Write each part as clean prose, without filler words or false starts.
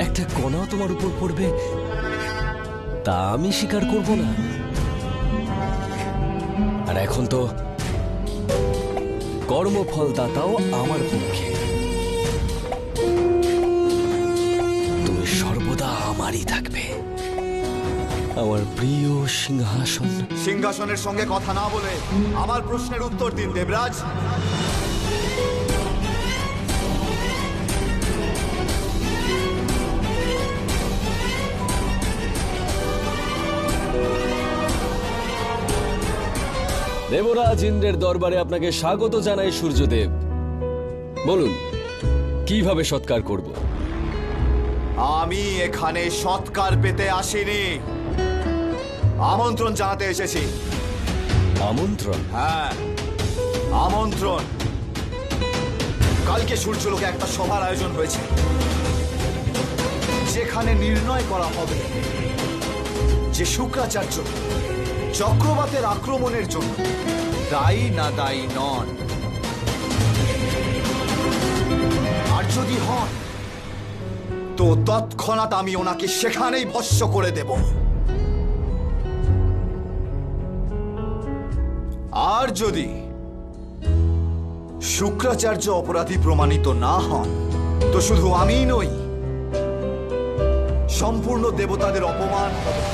একটা কণাও তোমার উপর পড়বে তা আমি স্বীকার করব না। আর এখন তো কর্মফলদাতাও আমার পক্ষে। তুমি সর্বদা আমারই থাকবে, আমার প্রিয় সিংহাসন। সিংহাসনের সঙ্গে কথা না বলে আমার প্রশ্নের উত্তর দিন দেবরাজ। দেবরাজ ইন্দ্রের দরবারে আপনাকে স্বাগত জানাই সূর্যদেব। বলুন কিভাবে সৎকার করব? আমি এখানে সৎকার পেতে আসিনি, আমন্ত্রণ জানাতে এসেছি। আমন্ত্রণ? হ্যাঁ, আমন্ত্রণ। কালকে সূর্যলোকে একটা সভার আয়োজন হয়েছে, যেখানে নির্ণয় করা হবে যে শুক্রাচার্য চক্রবাতের আক্রমণের জন্য দায়ী না দায়ী নন। আর যদি হন তো তৎক্ষণাৎ আমি ওনাকে সেখানেই ভস্ম করে দেব। আর যদি শুক্রাচার্য অপরাধী প্রমাণিত না হন তো শুধু আমিই নই, সম্পূর্ণ দেবতাদের অপমান হবে।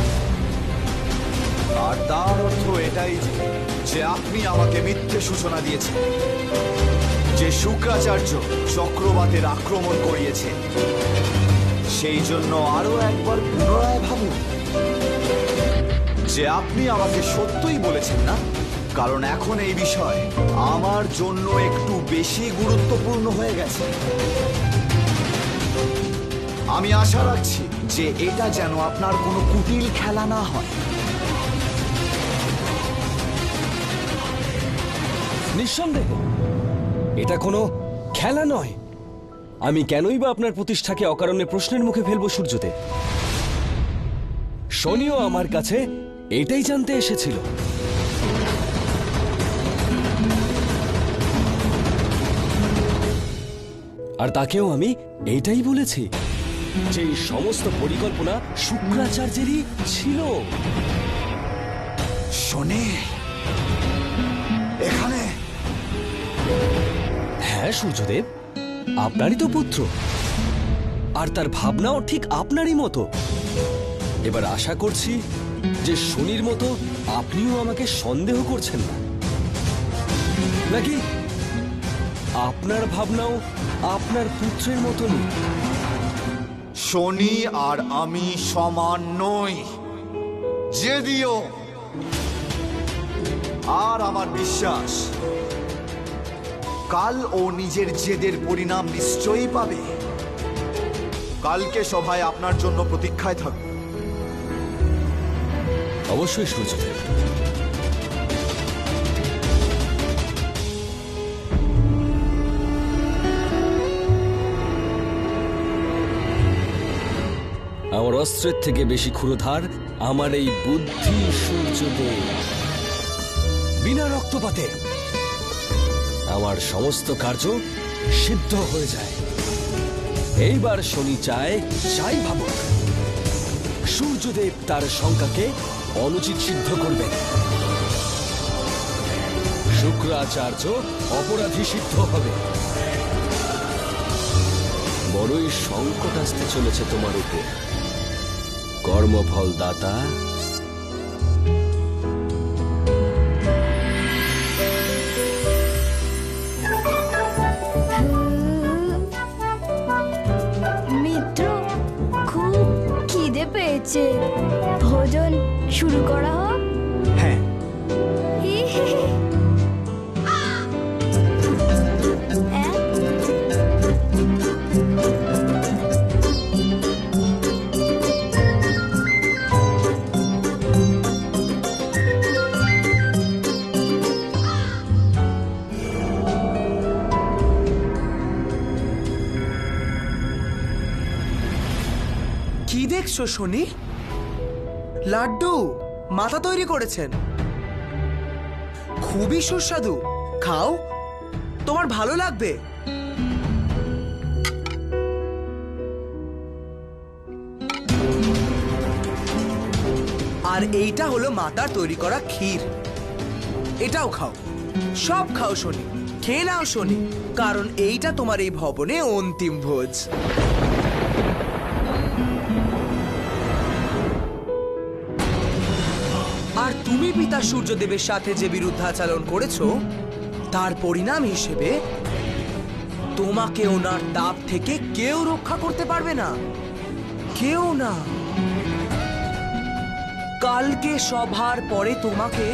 আর তার অর্থ এটাই যে আপনি আমাকে মিথ্যে সূচনা দিয়েছেন যে শুক্রাচার্য চক্রবাতের আক্রমণ করিয়েছে। সেই জন্য আরো একবার পুনরায় ভাবুন যে আপনি আমাকে সত্যই বলেছেন না, কারণ এখন এই বিষয় আমার জন্য একটু বেশি গুরুত্বপূর্ণ হয়ে গেছে। আমি আশা রাখছি যে এটা যেন আপনার কোনো কুটিল খেলা না হয়। নিঃসন্দেহে এটা কোনো খেলা নয়। আমি কেনই বা আপনার প্রতিষ্ঠাকে অকারণে প্রশ্নের মুখে ফেলবো সূর্যদেব? শনিও আমার কাছে এটাই জানতে এসেছিল। আর তাকেও আমি এইটাই বলেছি যে এই সমস্ত পরিকল্পনা শুক্রাচার্যেরই ছিল। শনি এখানে? হ্যাঁ সূর্যদেব, আপনারই তো পুত্র, আর তার ভাবনাও ঠিক আপনারই মতো। এবার আশা করছি যে শনির মতো আপনিও আমাকে সন্দেহ করছেন না, নাকি আপনার ভাবনাও আপনার পুত্রের মতনই? শনি আর আমি সমান নই, যদিও আর আমার বিশ্বাস কাল ও নিজের জেদের পরিণাম নিশ্চয়ই পাবে। কালকে সভায় আপনার জন্য প্রতীক্ষায় থাকব। অবশ্যই সূর্যদেব। আমার অস্ত্রের থেকে বেশি ক্ষুরধার আমার এই বুদ্ধি সূর্যদেব। বিনা রক্তপাতে আমার সমস্ত কার্য সিদ্ধ হয়ে যায়। এইবার শনি চায় যাই ভাবুক, সূর্যদেব তার শঙ্কাকে অনুচিত সিদ্ধ করবেন। শুক্রাচার্য অপরাধী সিদ্ধ হবে। বড়ই সংকট আসতে চলেছে তোমার উপর কর্মফল দাতা। মিত্র, খুব খিদে পেয়েছে, ভোজন শুরু করা হোক। হ্যাঁ, কি দেখছো শনি? লাড্ডু মাথা তৈরি করেছেন, খুবই সুস্বাদু। খাও, তোমার ভালো লাগবে। আর এইটা হলো মাতার তৈরি করা ক্ষীর। এটাও খাও, সব খাও শনি, খেয়ে নাও শনি, কারণ এইটা তোমার এই ভবনে অন্তিম ভোজ। আর তুমি পিতা সূর্যদেবের সাথে যে বিরুদ্ধাচরণ করেছো তার পরিণাম হিসেবে তোমাকে ওনার তাপ থেকে কেউ রক্ষা করতে পারবে না, কেউ না। কালকে সভার পরে তোমাকে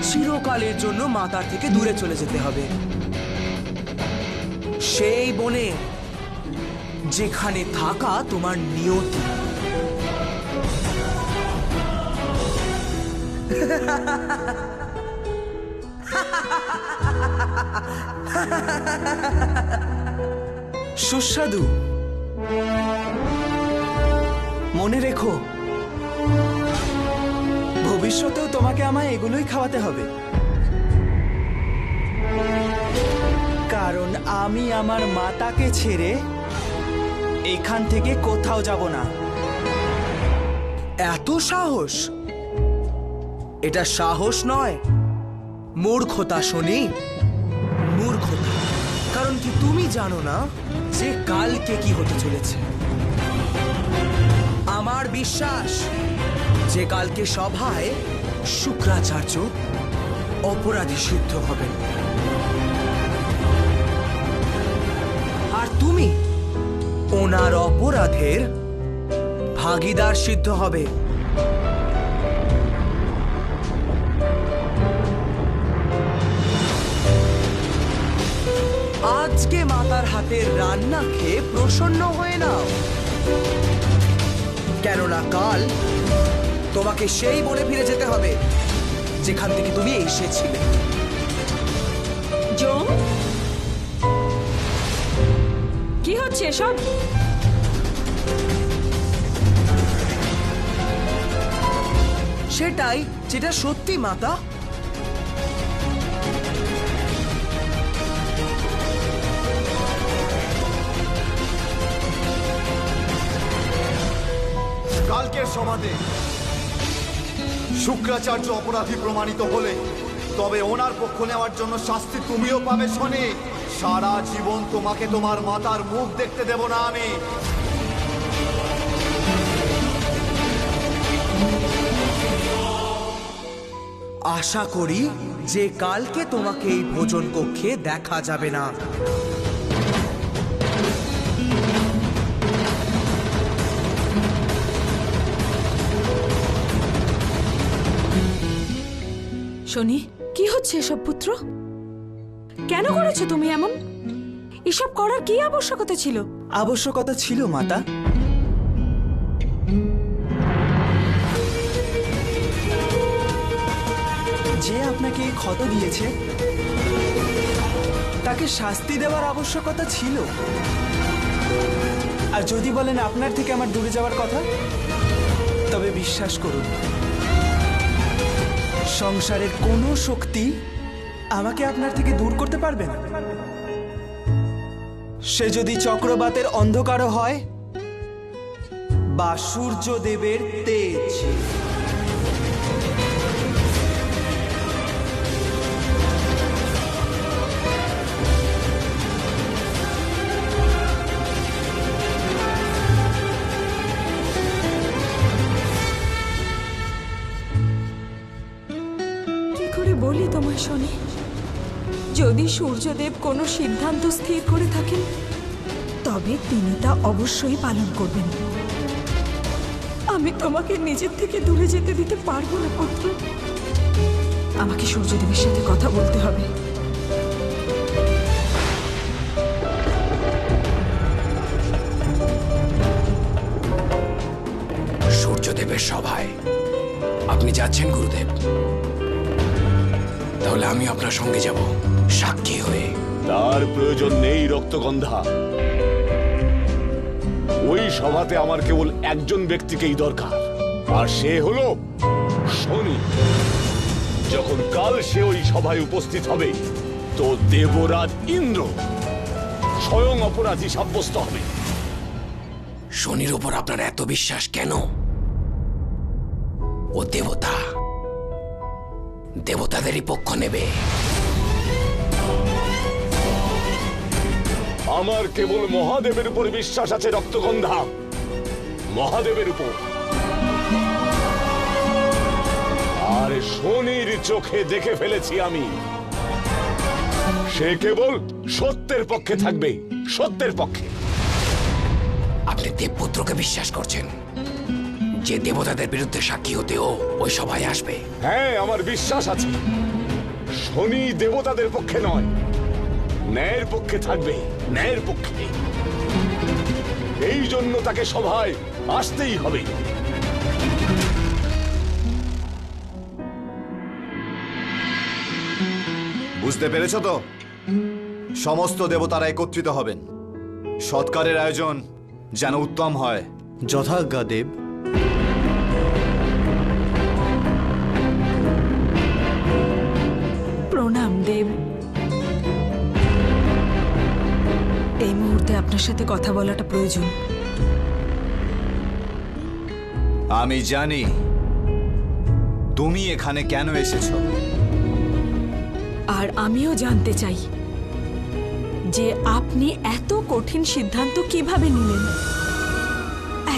চিরকালের জন্য মাতার থেকে দূরে চলে যেতে হবে, সেই বনে যেখানে থাকা তোমার নিয়তি। সুস্বাদু। মনে রেখো, ভবিষ্যতেও তোমাকে আমায় এগুলোই খাওয়াতে হবে, কারণ আমি আমার মাতাকে ছেড়ে এখান থেকে কোথাও যাব না। এত সাহস? এটা সাহস নয়, মূর্খতা শনি, মূর্খতা। কারণ কি তুমি জানো না যে কালকে কি হতে চলেছে? আমার বিশ্বাস যে কালকে সভায় শুক্রাচার্য অপরাধী সিদ্ধ হবেন, আর তুমি ওনার অপরাধের ভাগীদার সিদ্ধ হবে। আজকে মাতার হাতের রান্না খেয়ে প্রসন্ন হয়ে নাও, কেননা কাল তোমাকে সেই বনে ফিরে যেতে হবে যেখান থেকে তুমি এসেছিলে। জম, কি হচ্ছে এসব? সেটাই যেটা সত্যি মাতা। কালকের সমাজে শুক্রাচার্য অপরাধী প্রমাণিত হলে তবে ওনার পক্ষ নেওয়ার জন্য শাস্তি তুমিও পাবে শনি। সারা জীবন তোমাকে তোমার মাতার মুখ দেখতে দেব না আমি। আশা করি যে কালকে তোমাকে এই ভোজন কক্ষে দেখা যাবে না। শনি, কি হচ্ছে এসব পুত্র? কেন করেছো তুমি এমন? এসব করার কি আবশ্যকতা ছিল? আবশ্যকতা ছিল মাতা। যে আপনাকে এই ক্ষত দিয়েছে তাকে শাস্তি দেওয়ার আবশ্যকতা ছিল। আর যদি বলেন আপনার থেকে আমার দূরে যাওয়ার কথা, তবে বিশ্বাস করুন, সংসারের কোনো শক্তি আমাকে আপনার থেকে দূর করতে পারবে না। সে যদি চক্রবাতের অন্ধকারও হয় বা সূর্যদেবের তেজ। কি করে বলি তোমায় শনি? যদি সূর্যদেব কোনো সিদ্ধান্ত স্থির করে থাকেন তবে তিনি তা অবশ্যই পালন করবেন। আমি তোমাকে নিজের থেকে দূরে যেতে দিতে পারবো না পুত্র। আমাকে সূর্যদেবের সাথে কথা বলতে হবে। সূর্যদেবের সভায় আপনি যাচ্ছেন গুরুদেব? তাহলে আমি আপনার সঙ্গে যাব, সাক্ষী হয়ে। তার প্রয়োজন নেই রক্তগন্ধা। ওই সভাতে আমার কেবল একজন ব্যক্তিকেই দরকার, আর সে হলো শনি। যখন কাল সে ওই সভায় উপস্থিত হবে তো দেবরাজ ইন্দ্র স্বয়ং অপরাধী সাব্যস্ত হবে। শনির উপর আপনার এত বিশ্বাস কেন? ও দেবতা, দেবতাদেরই পক্ষ নেবে। আমার কেবল মহাদেবের উপর বিশ্বাস আছে রক্তগন্ধা, মহাদেবের উপর। আর শনির চোখে দেখে ফেলেছি আমি, সে কেবল সত্যের পক্ষে থাকবে, সত্যের পক্ষে। আপনি দেবপুত্রকে বিশ্বাস করছেন, যে দেবতাদের বিরুদ্ধে সাক্ষী হতেও ওই সভায় আসবে? হ্যাঁ, আমার বিশ্বাস আছে। শনি দেবতাদের পক্ষে নয়, ন্যায়ের পক্ষে থাকবে, ন্যায়ের পক্ষে। এই জন্য তাকে সভায় আসতেই হবে। বুঝতে পেরেছো তো? সমস্ত দেবতারা একত্রিত হবেন। সৎকারের আয়োজন যেন উত্তম হয়। যথাজ্ঞা দেব। প্রণাম দেব। এই মুহূর্তে আপনার সাথে কথা বলাটা প্রয়োজন। আমি জানি তুমি এখানে কেন এসেছো। আর আমিও জানতে চাই যে আপনি এত কঠিন সিদ্ধান্ত কিভাবে নিলেন।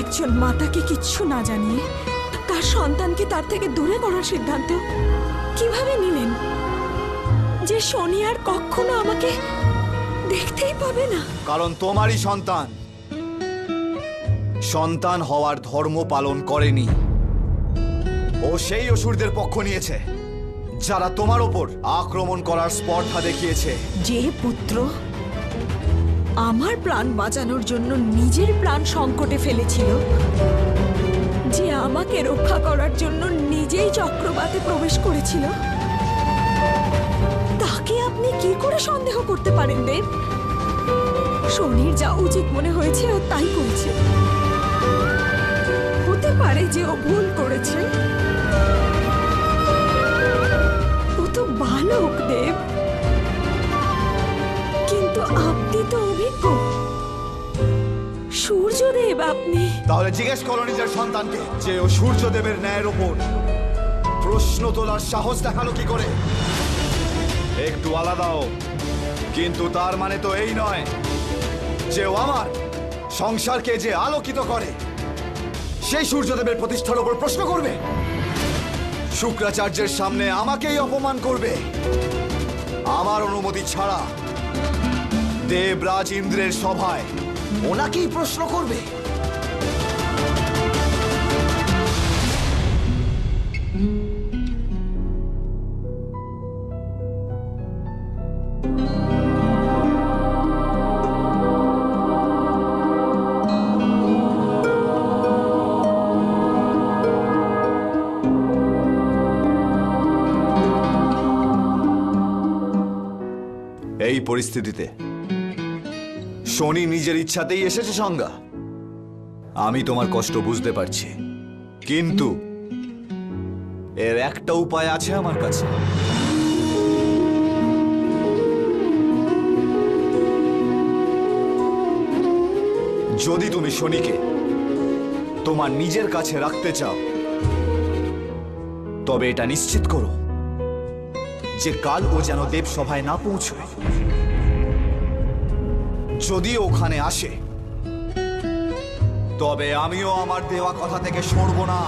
একজন মাতাকে কিচ্ছু না জানিয়ে তার সন্তানকে তার থেকে দূরে করার সিদ্ধান্ত কিভাবে নিলেন, যে শনি আর কখনো আমাকে দেখতেই পাবে না। কারণ তোমারই সন্তান সন্তান হওয়ার ধর্ম পালন করেনি। ও সেই অসুরদের পক্ষ নিয়েছে যারা তোমার ওপর আক্রমণ করার স্পর্ধা দেখিয়েছে। যে পুত্র আমার প্রাণ বাঁচানোর জন্য নিজের প্রাণ সংকটে ফেলেছিল, যে আমাকে রক্ষা করার জন্য নিজেই চক্রবাতে প্রবেশ করেছিল, তাকে আপনি কি করে সন্দেহ করতে পারেন দেব? শনির যা উচিত মনে হয়েছে ও তাই করেছে। হতে পারে যে ও ভুল করেছে, ও তো বালক দেব, কিন্তু আপনি তো অভিজ্ঞ সূর্যদেব। আপনি তাহলে জিজ্ঞেস করো নিজের সন্তানকে যে ও সূর্যদেবের ন্যায়ের ওপর প্রশ্ন তোলার সাহস দেখালো কি করে। একটু আলাদাও, কিন্তু তার মানে তো এই নয় যে ও আমার সংসারকে যে আলোকিত করে সেই সূর্যদেবের প্রতিষ্ঠার উপর প্রশ্ন করবে। শুক্রাচার্যের সামনে আমাকেই অপমান করবে আমার অনুমতি ছাড়া। দেবরাজ ইন্দ্রের সভায় ওনাকেই প্রশ্ন করবে। এই পরিস্থিতিতে শনি নিজের ইচ্ছাতেই এসেছে সংজ্ঞা। আমি তোমার কষ্ট বুঝতে পারছি, কিন্তু এর একটা উপায় আছে আমার কাছে। যদি তুমি শনিকে তোমার নিজের কাছে রাখতে চাও, তবে এটা নিশ্চিত করো যে কাল ও যেন দেব সভায় না পৌঁছয়। যদি ওখানে আসে, তবে আমিও আমার দেওয়া কথা থেকে সরব না।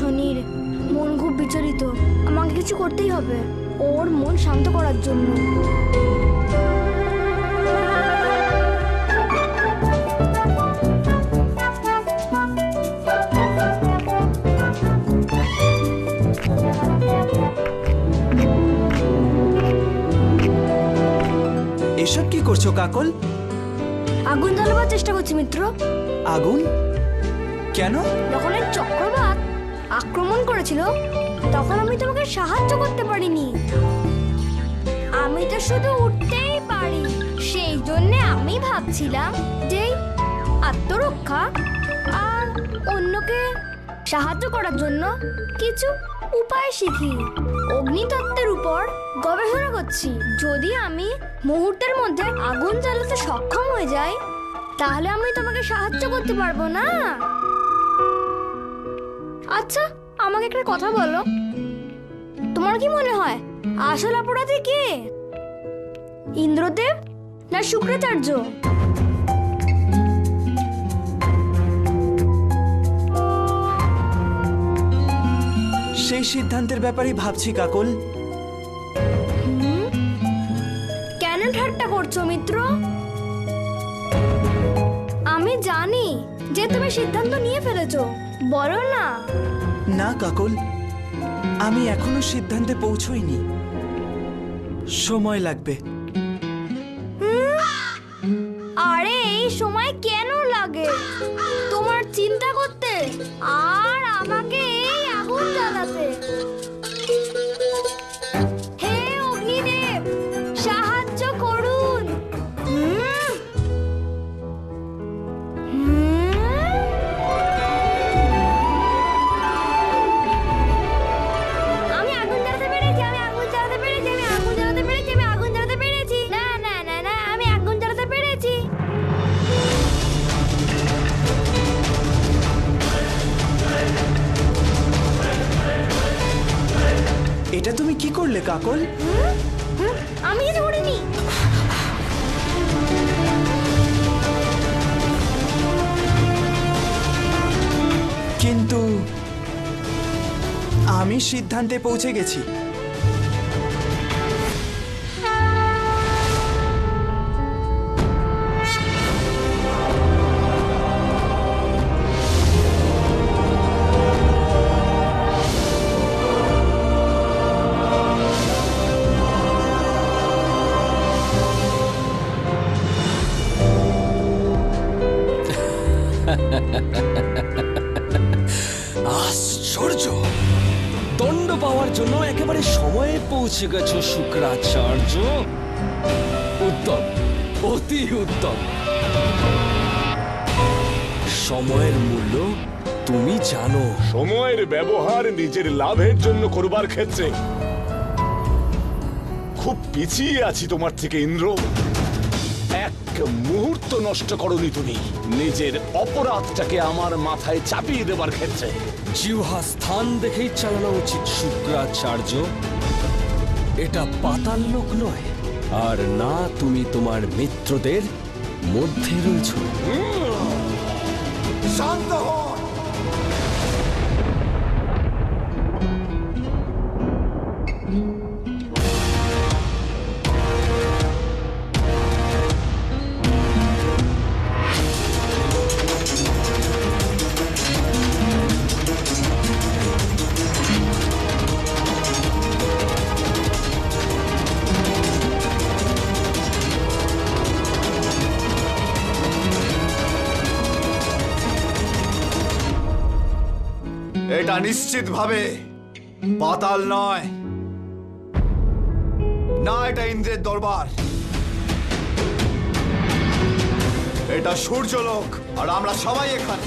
শনির মন খুব বিচলিত। আমাকে কিছু করতেই হবে ওর মন শান্ত করার জন্য। এসব কি করছো কাকল? আগুন জ্বালাবার চেষ্টা করছি মিত্র। আগুন? কেন? যখন এই চক্রবাত আক্রমণ করেছিল তখন আমি তোমাকে সাহায্য করতে পারিনি। আমি তো শুধু উঠতেই পারি, সেই জন্য আমি ভাবছিলাম যে আত্মরক্ষা আর অন্যকে সাহায্য করার জন্য কিছু উপায় শিখি। অগ্নিতত্ত্বের উপর গবেষণা করছি। যদি আমি মুহূর্তের মধ্যে আগুন জ্বালাতে সক্ষম হয়ে যাই তাহলে আমি তোমাকে সাহায্য করতে পারবো না। আচ্ছা, আমাকে একটা কথা বলো, তোমার কি মনে হয় আসল অপরাধী কে, ইন্দ্রদেব না শুক্রাচার্য? সেই সিদ্ধান্তের ব্যাপারেই ভাবছি কাকল। কেন ঠাট্টা করছো মিত্র? আমি জানি যে তুমি সিদ্ধান্ত নিয়ে ফেলেছো, বলো না। না কাকল, আমি এখনো সিদ্ধান্তে পৌঁছইনি, সময় লাগবে। আরে এই সময় কেন লাগে তোমার চিন্তা করতে আর আমাকে এই আগুন জ্বালাতে? হে অগ্নিদেব, সাহায্য করুন। আমি আগুন জ্বালাতে পেরেছি, আমি আগুন জ্বালাতে পেরেছি, আমি আগুন জ্বালাতে পেরেছি, আমি আগুন জ্বালাতে পেরেছি। না না না না, আমি আগুন জ্বালাতে পেরেছি। এটা তুমি কি করলে কাকল? আমি কিছু করিনি। কিন্তু আমি সিদ্ধান্তে পৌঁছে গেছি। আশ্চর্য! দণ্ড পাওয়ার জন্য একেবারে সময়ে পৌঁছে গেছো শুক্রাচার্য। উত্তম, অতি উত্তম। সময়ের মূল্য তুমি জানো। সময়ের ব্যবহার নিজের লাভের জন্য করবার ক্ষেত্রে খুব পিছিয়ে আছি তোমার থেকে ইন্দ্র। এক মুহূর্ত নষ্ট করনি তুমি নিজের অপরাধটাকে আমার মাথায় চাপিয়ে দেবার ক্ষেত্রে। জিহ্বা স্থান দেখেই চালানো উচিত শুক্রাচার্য। এটা পাতাল লোক নয়, আর না তুমি তোমার মিত্রদের মধ্যে রয়েছো। শান্ত হন। এটা নিশ্চিতভাবে পাতাল নয়, না এটা ইন্দ্রের দরবার। এটা সূর্যলোক, আর আমরা সবাই এখানে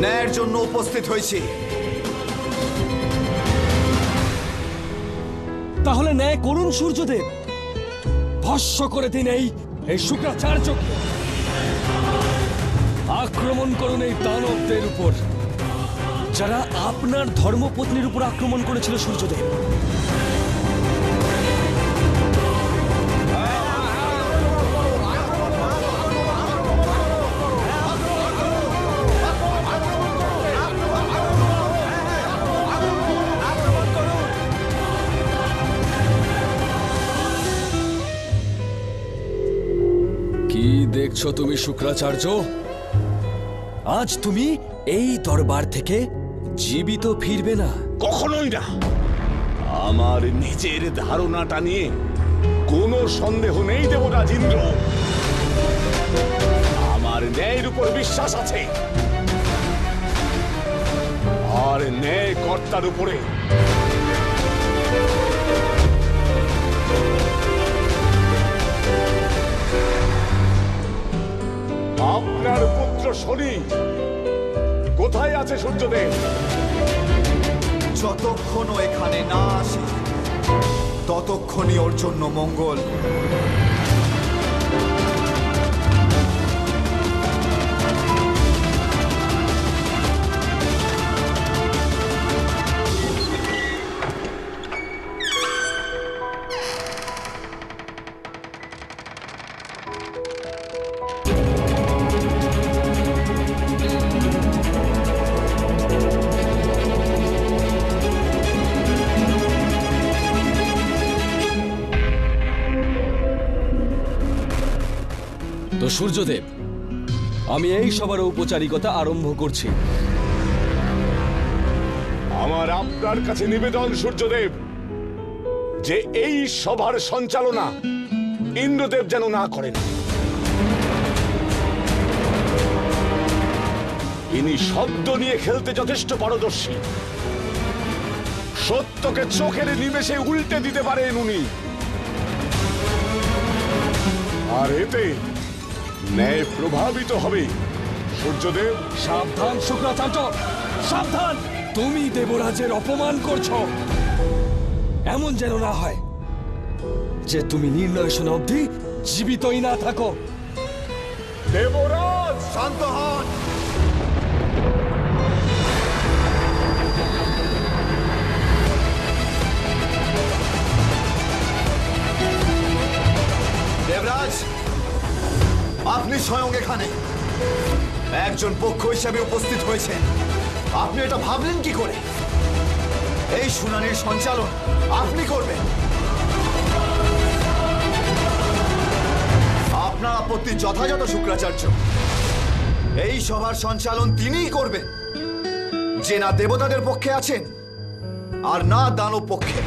ন্যায়ের জন্য উপস্থিত হয়েছি। তাহলে ন্যায় করুন সূর্যদেব, ভস্ম করে দিন এই শুক্রাচার্যকে। আক্রমণ করুন এই দানবদের উপর, যারা আপনার ধর্মপত্নীর উপর আক্রমণ করেছিল সূর্যদেব। কি দেখছো তুমি শুক্রাচার্য? আজ তুমি এই দরবার থেকে জীবিত ফিরবে না। কখনোই না। আমার নিজের ধারণাটা নিয়ে কোনো সন্দেহ নেই দেবরাজ ইন্দ্র। আমার ন্যায়ের উপর বিশ্বাস আছে, আর ন্যায় কর্তার উপরে। আপনার পুত্র শনি কোথায় আছে সূর্যদেব? যতক্ষণ ও এখানে না আসে ততক্ষণই ওর জন্য মঙ্গল। তো সূর্যদেব, আমি এই সবার ঔপচারিকতা আরম্ভ করছি। আমার আপনার কাছে নিবেদন সূর্যদেব, যে এই সভার সঞ্চালনা ইন্দ্রদেব যেন না করেন। ইনি শব্দ নিয়ে খেলতে যথেষ্ট পারদর্শী। সত্যকে চোখের নিমেষে উল্টে দিতে পারেন উনি। আর এতে ন্যায় প্রভাবিত হবে। সূর্যদেব, সাবধান শুক্রাচার্য, সাবধান! তুমি দেবরাজের অপমান করছো। এমন যেন না হয় যে তুমি নির্ণয় শোনা অবধি জীবিতই না থাকো। দেবরাজ শান্ত হন। দেবরাজ, আপনি স্বয়ং এখানে একজন পক্ষ হিসেবে উপস্থিত হয়েছেন। আপনি এটা ভাবলেন কি করে? এই শুনানির সঞ্চালন আপনি করবেন? আপনার আপত্তি যথাযথ শুক্রাচার্য। এই সভার সঞ্চালন তিনিই করবেন, যে না দেবতাদের পক্ষে আছেন আর না দানব পক্ষে,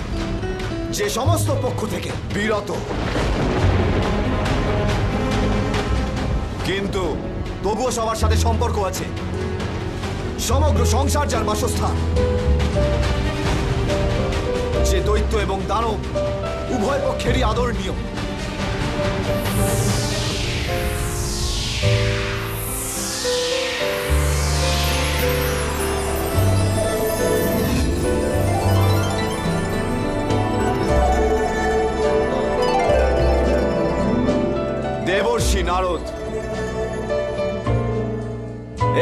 যে সমস্ত পক্ষ থেকে বিরত। কিন্তু তবুও সবার সাথে সম্পর্ক আছে। সমগ্র সংসার যার বাসস্থান, যে দৈত্য এবং দানব উভয় পক্ষেরই আদরণীয়। দেবর্ষি নারদ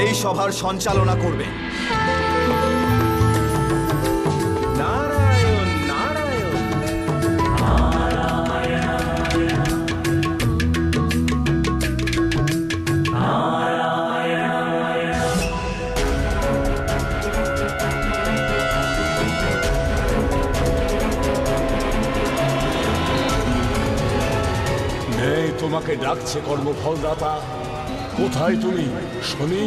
এই সভার সঞ্চালনা করবে। নারায়ণ নারায়ণ। ন্যায় তোমাকে ডাকছে কর্মফলদাতা। কোথায় তুমি শনি?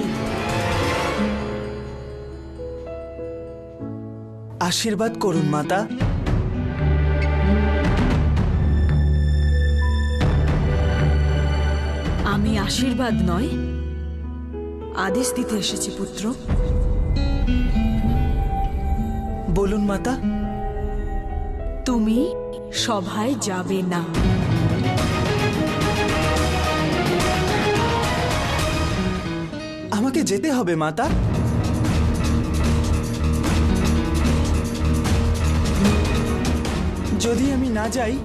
আশীর্বাদ করুন মাতা। আমি আশীর্বাদ নয়, আদেশ দিতে এসেছি পুত্র। বলুন মাতা। তুমি সভায় যাবে না। আমাকে যেতে হবে মাতা। যদি আমি না যাই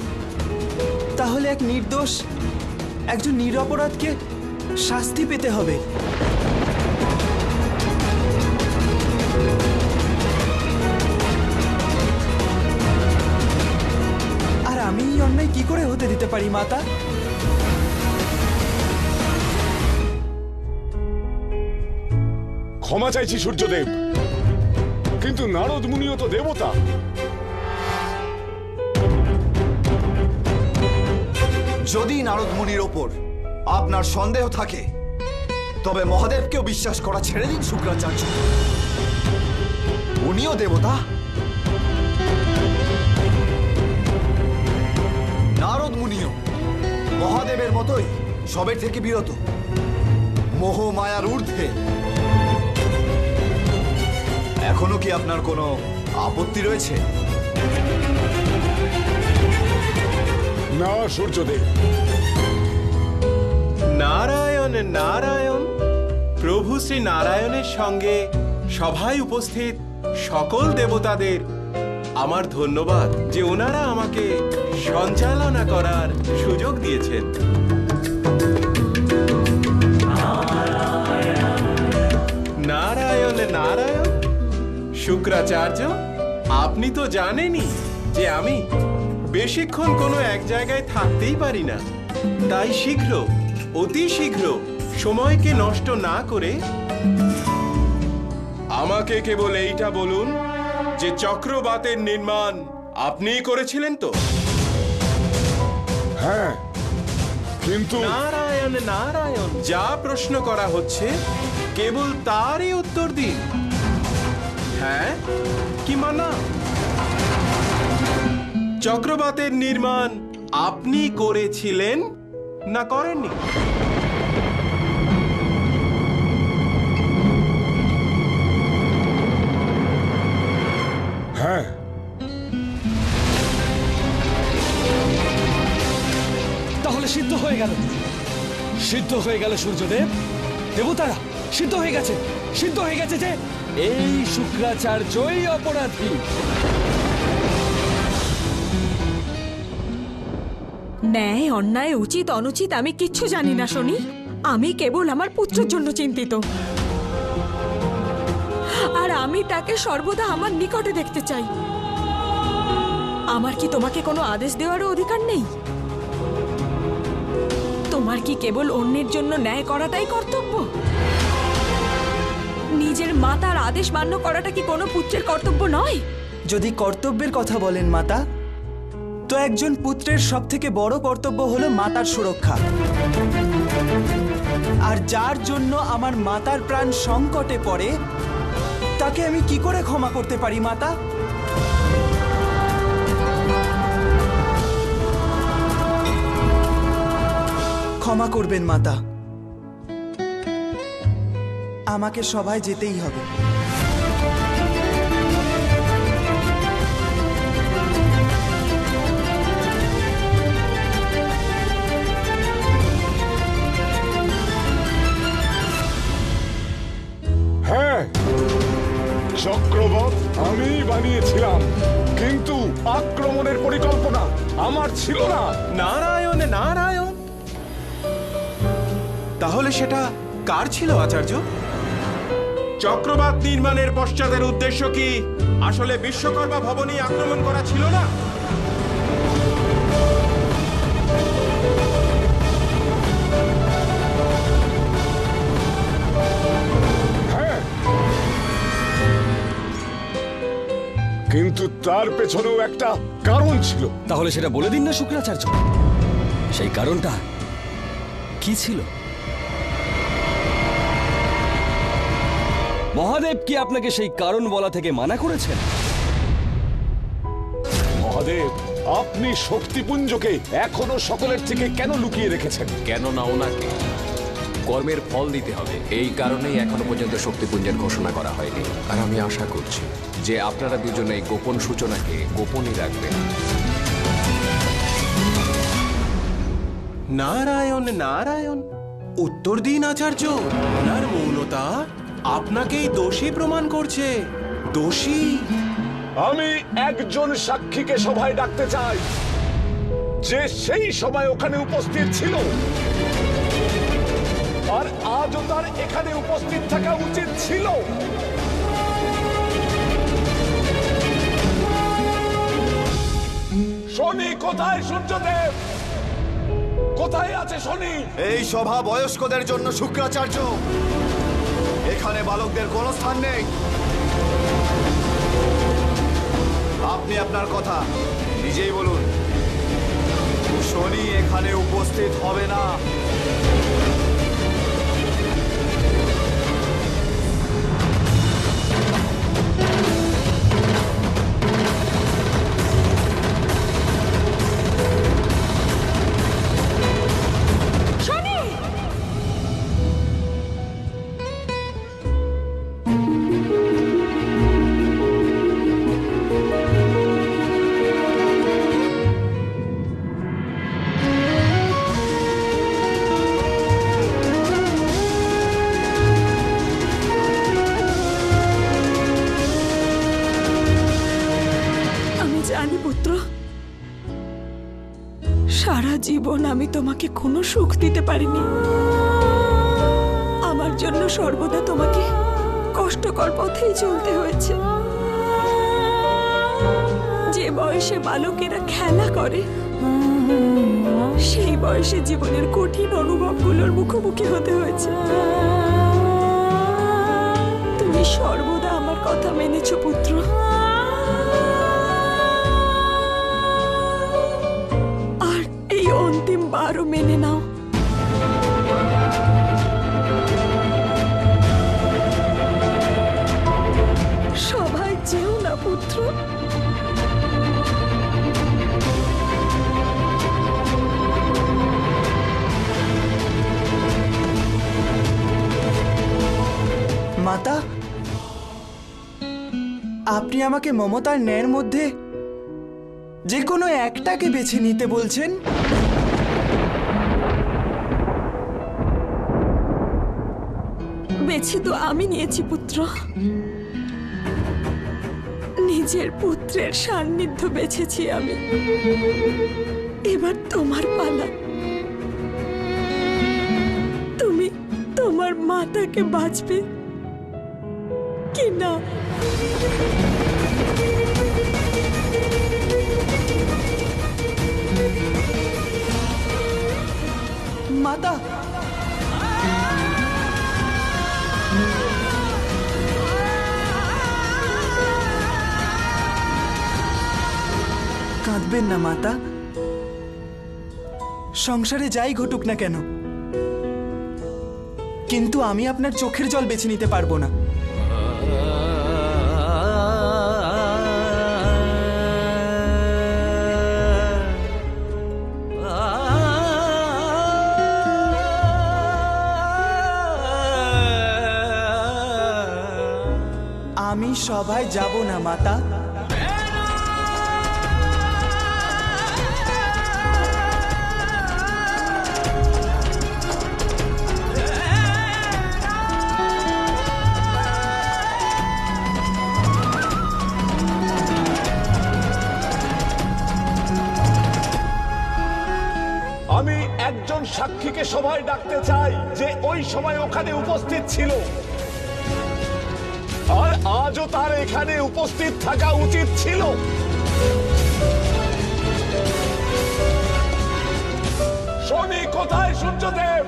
তাহলে এক নির্দোষ, একজন নিরপরাধকে শাস্তি পেতে হবে। আর আমি এই অন্যায় কি করে হতে দিতে পারি মাতা? ক্ষমা চাইছি সূর্যদেব, কিন্তু নারদ মুনিও তো দেবতা। যদি নারদ মুনির ওপর আপনার সন্দেহ থাকে তবে মহাদেবকেও বিশ্বাস করা ছেড়ে দিন শুক্রাচার্য। উনিও দেবতা। নারদ মুনিও মহাদেবের মতোই সবের থেকে বিরত, মোহ মায়ার ঊর্ধ্বে। এখন এখনো কি আপনার কোনো আপত্তি রয়েছে? না সূর্যদেব, নারায়ণ নারায়ণ। প্রভু শ্রী নারায়ণের সঙ্গে সভায় উপস্থিত সকল দেবতাদের আমার ধন্যবাদ যে ওনারা আমাকে সঞ্চালনা করার সুযোগ দিয়েছেন। নারায়ণ নারায়ণ। শুক্রাচার্য, আপনি তো জানেনই যে আমি বেশিক্ষণ কোনো এক জায়গায় থাকতেই পারি না। তাই শীঘ্র, অতি শীঘ্র সময়কে নষ্ট না করে আমাকে কেবল এইটা বলুন যে চক্রবাতের নির্মাণ আপনিই করেছিলেন তো? হ্যাঁ, কিন্তু নারায়ণ নারায়ণ। যা প্রশ্ন করা হচ্ছে কেবল তারই উত্তর দিন, হ্যাঁ কি মানা। চক্রবাতের নির্মাণ আপনি করেছিলেন না করেননি? হ্যাঁ, তাহলে সিদ্ধ হয়ে গেল, সিদ্ধ হয়ে গেল সূর্যদেব। দেবতারা সিদ্ধ হয়ে গেছে, সিদ্ধ হয়ে গেছে যে এই শুক্রাচার্যই অপরাধী। ন্যায় অন্যায় উচিত অনুচিত আমি কিচ্ছু জানি না শনি। আমি কেবল আমার পুত্রের জন্য চিন্তিত, আর আমি তাকে সর্বদা আমার নিকটে দেখতে চাই। আমার কি তোমাকে কোনো আদেশ দেওয়ারও অধিকার নেই? তোমার কি কেবল অন্যের জন্য ন্যায় করাটাই কর্তব্য? নিজের মাতার আদেশ মান্য করাটা কি কোনো পুত্রের কর্তব্য নয়? যদি কর্তব্যের কথা বলেন মাতা, তো একজন পুত্রের সবথেকে বড় কর্তব্য হলো মাতার সুরক্ষা। আর যার জন্য আমার মাতার প্রাণ সংকটে পড়ে, তাকে আমি কি করে ক্ষমা করতে পারি মাতা? ক্ষমা করবেন মাতা, আমাকে সভায় যেতেই হবে। হ্যাঁ, চক্রবত আমি বানিয়েছিলাম, কিন্তু আক্রমণের পরিকল্পনা আমার ছিল না। নারায়ণ নারায়ণ। তাহলে সেটা কার ছিল আচার্য? চক্রবাত নির্মাণের পশ্চাতের উদ্দেশ্য কি আসলে বিশ্বকর্মা ভবনে আক্রমণ করা ছিল না? হ্যাঁ, কিন্তু তার পেছনেও একটা কারণ ছিল। তাহলে সেটা বলে দিন না শুক্রাচার্য, সেই কারণটা কি ছিল? মহাদেব কি আপনাকে সেই কারণ বলা থেকে মানা করেছেন? মহাদেব, আপনি শক্তিপুঞ্জকে এখনো সকলের থেকে কেন লুকিয়ে রেখেছেন? কেননা ওনাকে কর্মের ফল দিতে হবে, এই কারণেই এখনো পর্যন্ত শক্তিপুঞ্জের ঘোষণা করা হয়নি। আর আমি আশা করছি যে আপনারা দুজনে এই গোপন সূচনাকে গোপনই রাখবেন। নারায়ণ নারায়ণ। উত্তর দিন আচার্য। ওনার মৌনতা আপনাকেই দোষী প্রমাণ করছে। দোষী। আমি একজন সাক্ষীকে সভায় ডাকতে চাই, যে সেই সভায় ওখানে উপস্থিত ছিল, আর আজও তার এখানে উপস্থিত থাকা উচিত ছিল। শনি কোথায়? সূর্যদেব কোথায় আছে শনি? এই সভা বয়স্কদের জন্য শুক্রাচার্য, এখানে বালকদের কোনো স্থান নেই। আপনি আপনার কথা নিজেই বলুন। শনি এখানে উপস্থিত হবে না। সারা জীবন আমি তোমাকে কোনো সুখ দিতে পারিনি। আমার জন্য সর্বদা তোমাকে কষ্টকর পথেই চলতে হয়েছে। যে বয়সে বালকেরা খেলা করে, সেই বয়সে জীবনের কঠিন অনুভবগুলোর মুখোমুখি হতে হয়েছে। তুমি সর্বদা আমার কথা মেনেছো পুত্র। আর এই অন্তিম বারও মেনে নাও। সবাই যেও না পুত্র। মাতা, আপনি আমাকে মমতার ন্যায়ের মধ্যে যে কোনো একটাকে বেছে নিতে বলছেন? বেছে তো আমি নিয়েছি পুত্র। নিজের পুত্রের সান্নিধ্য বেছেছি আমি। এবার তোমার পালা। তুমি তোমার মাতাকে বাঁচবে কি না? মাতা, কাঁদবেন না মাতা। সংসারে যাই ঘটুক না কেন, কিন্তু আমি আপনার চোখের জল বেছে নিতে পারবো না। আমি সভায় যাব না মাতা। আমি একজন সাক্ষীকে সভায় ডাকতে চাই যে ওই সময় ওখানে উপস্থিত ছিল, আর আজও তার এখানে উপস্থিত থাকা উচিত ছিল। শনি কোথায় সূর্যদেব?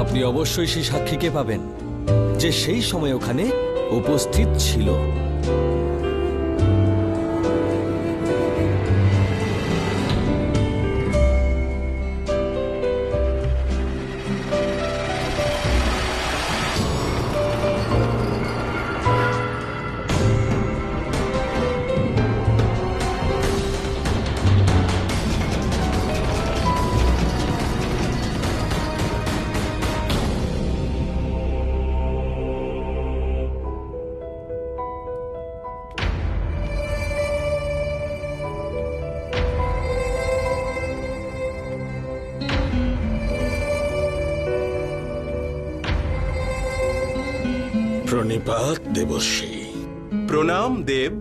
আপনি অবশ্যই সেই সাক্ষীকে পাবেন যে সেই সময় ওখানে উপস্থিত ছিল। প্রণিপাত দেবশ্রী। প্রণাম দেব।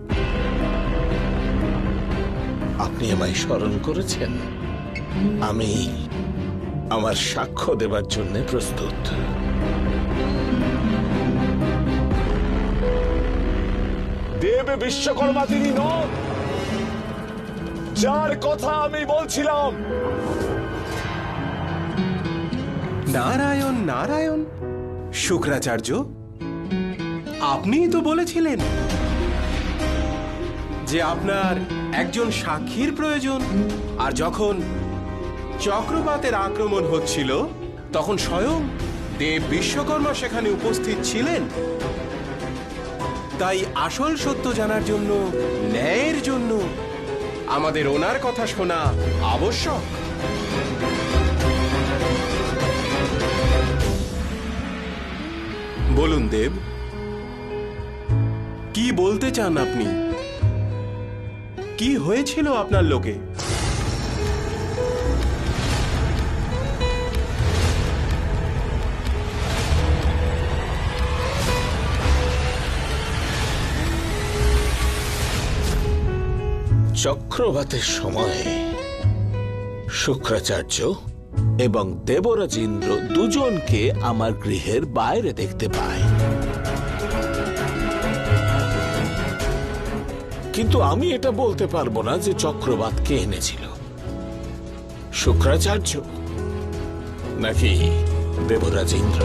আপনি আমায় স্মরণ করেছেন। আমি আমার সাক্ষ্য দেবার জন্য প্রস্তুত। দেব বিশ্বকর্মা তিনি নন, যার কথা আমি বলছিলাম। নারায়ণ নারায়ণ। শুক্রাচার্য, আপনিই তো বলেছিলেন যে আপনার একজন সাক্ষীর প্রয়োজন। আর যখন চক্রবাতের আক্রমণ হচ্ছিল তখন স্বয়ং দেব বিশ্বকর্মা সেখানে উপস্থিত ছিলেন। তাই আসল সত্য জানার জন্য, ন্যায়ের জন্য আমাদের ওনার কথা শোনা আবশ্যক। বলুন দেব, কি বলতে চান আপনি? কি হয়েছিল আপনার লোকে? চক্রবাতের সময় শুক্রাচার্য এবং দেবরাজ ইন্দ্র দুজনকে আমার গৃহের বাইরে দেখতে পাই, কিন্তু আমি এটা বলতে পারবো না যে চক্রবাত কে এনেছিল, শুক্রাচার্য নাকি দেবরাজ ইন্দ্র।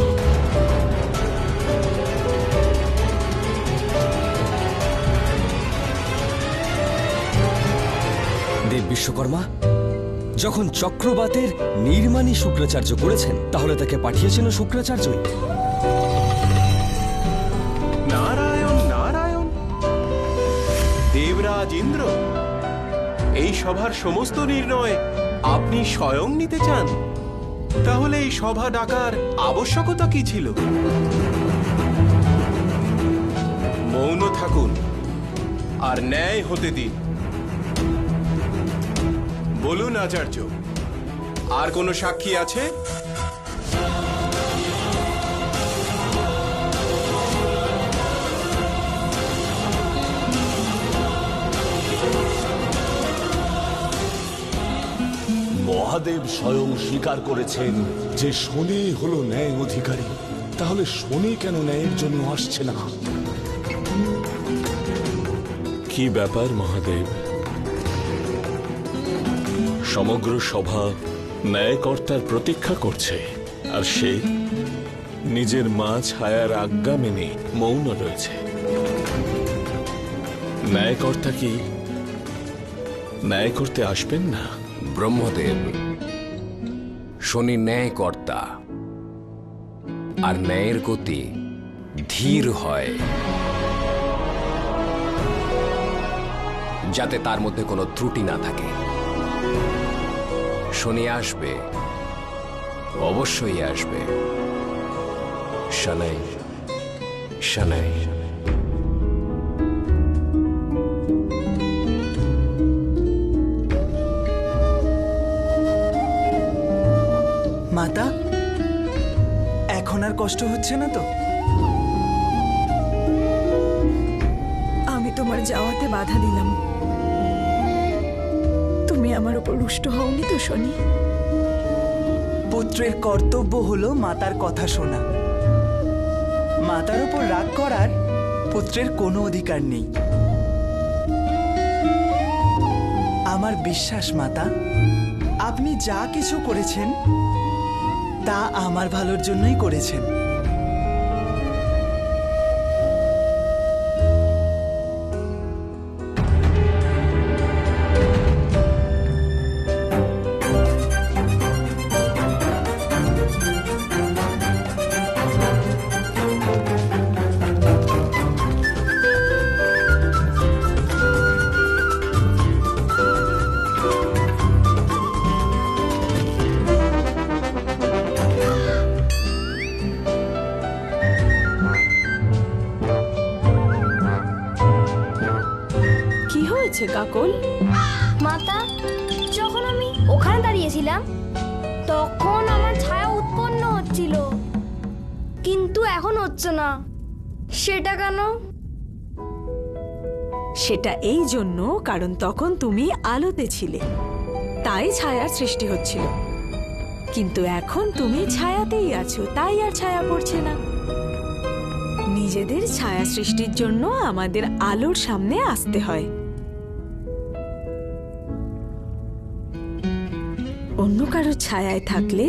দেব বিশ্বকর্মা যখন চক্রবাতের নির্মাণই শুক্রাচার্য করেছেন, তাহলে তাকে পাঠিয়েছেন শুক্রাচার্যই। নারায়ণ নারায়ণ, দেবরাজ ইন্দ্র, এই সভার সমস্ত নির্ণয় আপনি স্বয়ং নিতে চান? তাহলে এই সভা ডাকার আবশ্যকতা কি ছিল? মৌন থাকুন আর ন্যায় হতে দিন। বলুন আচার্য, আর কোনো সাক্ষী আছে? মহাদেব স্বয়ং স্বীকার করেছেন যে শনি হলো ন্যায় অধিকারী, তাহলে শনি কেন ন্যায়ের জন্য আসছে না? কি ব্যাপার মহাদেব? সমগ্র সভা ন্যায়কর্তার প্রতীক্ষা করছে, আর সে নিজের মা ছায়ার আজ্ঞা মেনে মৌন রয়েছে। ন্যায়কর্তা কি ন্যায় করতে আসবেন না? ব্রহ্মদেব, শনি ন্যায়কর্তা, আর ন্যায়ের গতি ধীর হয়, যাতে তার মধ্যে কোনো ত্রুটি না থাকে। শনি আসবে, অবশ্যই আসবে। শনাই শনাই। মাতা, এখন আর কষ্ট হচ্ছে না তো? আমি তোমার যাওয়াতে বাধা দিলাম, তুমি আমার উপর রুষ্ট হওনি তো শনি? পুত্রের কর্তব্য হলো মাতার কথা শোনা। মাতার উপর রাগ করার পুত্রের কোনো অধিকার নেই। আমার বিশ্বাস মাতা, আপনি যা কিছু করেছেন তা আমার ভালোর জন্যই করেছেন। কাকল, মাতা, যখন আমি ওখানে দাঁড়িয়েছিলাম তখন আমার ছায়া উৎপন্ন হচ্ছিল, কিন্তু এখন হচ্ছে না। সেটা কেন? সেটা এই জন্য কারণ তখন তুমি আলোতে ছিলে, তাই ছায়ার সৃষ্টি হচ্ছিল। কিন্তু এখন তুমি ছায়াতেই আছো, তাই আর ছায়া পড়ছে না। নিজেদের ছায়া সৃষ্টির জন্য আমাদের আলোর সামনে আসতে হয়। অন্য কারো ছায়ায় থাকলে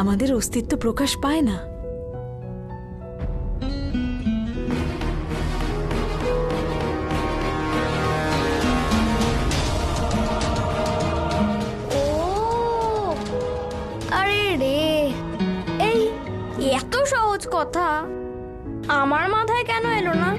আমাদের অস্তিত্ব প্রকাশ পায় না। ও আরে রে, এই এত সহজ কথা আমার মাথায় কেন এলো না?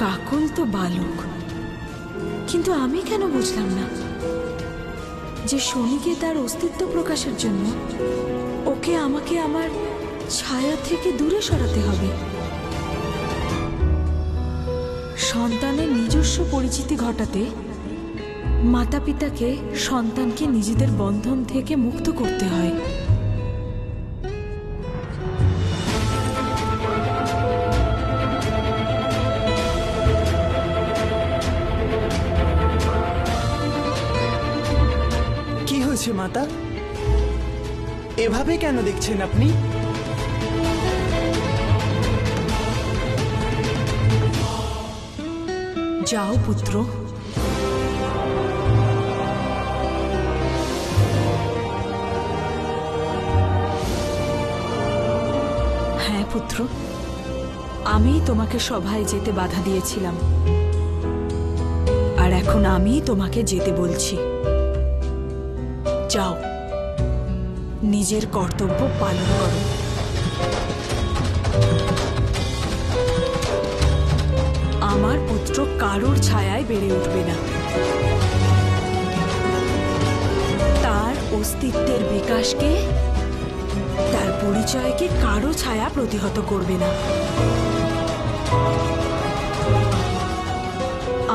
কাকল তো বালক, কিন্তু আমি কেন বুঝলাম না যে শনিকে তার অস্তিত্ব প্রকাশের জন্য ওকে আমাকে আমার ছায়া থেকে দূরে সরাতে হবে। সন্তানের নিজস্ব পরিচিতি ঘটাতে মাতা পিতাকে সন্তানকে নিজেদের বন্ধন থেকে মুক্ত করতে হয়। করছে মাতা? এভাবে কেন দেখছেন আপনি? যাও পুত্র। হ্যাঁ পুত্র, আমি তোমাকে সভায় যেতে বাধা দিয়েছিলাম, আর এখন আমি তোমাকে যেতে বলছি। যাও, নিজের কর্তব্য পালন করো। আমার পুত্র কারোর ছায়ায় বেড়ে উঠবে না, তার অস্তিত্বের বিকাশকে, তার পরিচয়কে কারো ছায়া প্রতিহত করবে না,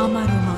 আমারও নয়।